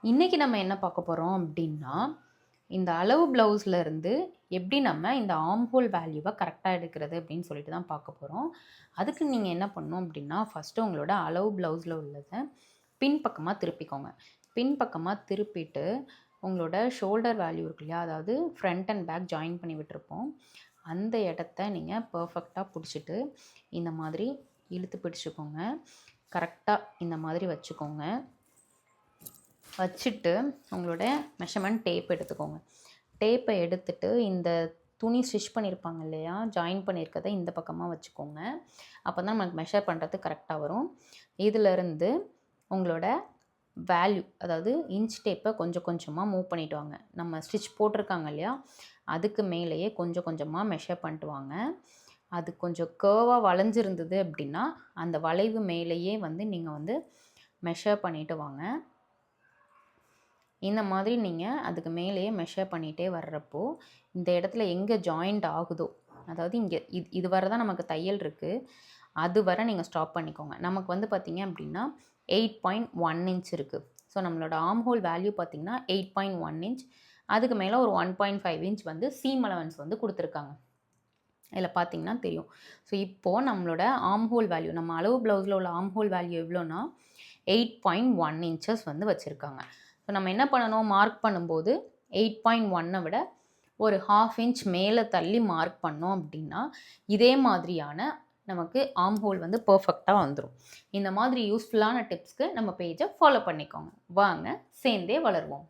இன்றைக்கி நம்ம என்ன பார்க்க போகிறோம் அப்படின்னா, இந்த அளவு ப்ளவுஸில் இருந்து எப்படி நம்ம இந்த ஆர்ம் ஹோல் வேல்யூவை கரெக்டாக எடுக்கிறது அப்படின்னு சொல்லிட்டு தான் பார்க்க போகிறோம். அதுக்கு நீங்கள் என்ன பண்ணணும் அப்படின்னா, ஃபஸ்ட்டு உங்களோட அளவு ப்ளவுஸில் உள்ளதை பின்பக்கமாக திருப்பிக்கோங்க. பின்பக்கமாக திருப்பிட்டு உங்களோட ஷோல்டர் வேல்யூ இருக்கு இல்லையா, அதாவது ஃப்ரண்ட் அண்ட் பேக் ஜாயின் பண்ணி விட்டுருப்போம், அந்த இடத்த நீங்கள் பர்ஃபெக்டாக பிடிச்சிட்டு இந்த மாதிரி இழுத்து பிடிச்சிக்கோங்க. கரெக்டாக இந்த மாதிரி வச்சுக்கோங்க. வச்சுட்டு உங்களோட மெஷர்மெண்ட் டேப் எடுத்துக்கோங்க. டேப்பை எடுத்துட்டு இந்த துணி ஸ்டிச் பண்ணியிருப்பாங்க இல்லையா, ஜாயின் பண்ணியிருக்கத இந்த பக்கமாக வச்சுக்கோங்க. அப்போ தான் நமக்கு மெஷர் பண்ணுறது கரெக்டாக வரும். இதிலேருந்து உங்களோட வேல்யூ, அதாவது இன்ச் டேப்பை கொஞ்சம் கொஞ்சமாக மூவ் பண்ணிட்டு வாங்க. நம்ம ஸ்டிச் போட்டிருக்காங்க இல்லையா, அதுக்கு மேலேயே கொஞ்சம் கொஞ்சமாக மெஷர் பண்ணிட்டு வாங்க. அது கொஞ்சம் கேர்வாக வளைஞ்சிருந்தது அப்படின்னா அந்த வளைவு மேலேயே நீங்கள் மெஷர் பண்ணிவிட்டு வாங்க. இந்த மாதிரி நீங்கள் அதுக்கு மேலேயே மெஷர் பண்ணிகிட்டே வர்றப்போ இந்த இடத்துல எங்கே ஜாயிண்ட் ஆகுதோ, அதாவது இங்கே இது வரை தான் நமக்கு தையல் இருக்குது, அது வரை நீங்கள் ஸ்டாப் பண்ணிக்கோங்க. நமக்கு பார்த்திங்க அப்படின்னா 8.1 இன்ச் இருக்குது. ஸோ நம்மளோட ஆர்ம் ஹோல் வேல்யூ பார்த்திங்கன்னா 8.1 இன்ச். அதுக்கு மேலே ஒரு 1.5 இன்ச் சீம் அலவன்ஸ் கொடுத்துருக்காங்க. இதில் பார்த்திங்கன்னா தெரியும். ஸோ இப்போது நம்மளோட ஆர்ம் ஹோல் வேல்யூ, நம்ம அளவு ப்ளவுஸில் உள்ள ஆர்ம் ஹோல் வேல்யூ எவ்வளோனா 8.1 இன்ச்சஸ் வச்சுருக்காங்க. ஸோ நம்ம என்ன பண்ணணும், மார்க் பண்ணும்போது 8.1 விட ஒரு 1/2 இன்ச் மேலே தள்ளி மார்க் பண்ணோம் அப்படின்னா இதே மாதிரியான நமக்கு ஆர்ம் ஹோல் பர்ஃபெக்டாக வந்துடும். இந்த மாதிரி யூஸ்ஃபுல்லான டிப்ஸ்க்கு நம்ம பேஜை ஃபாலோ பண்ணிக்கோங்க. வாங்க சேர்ந்தே வளருவோம்.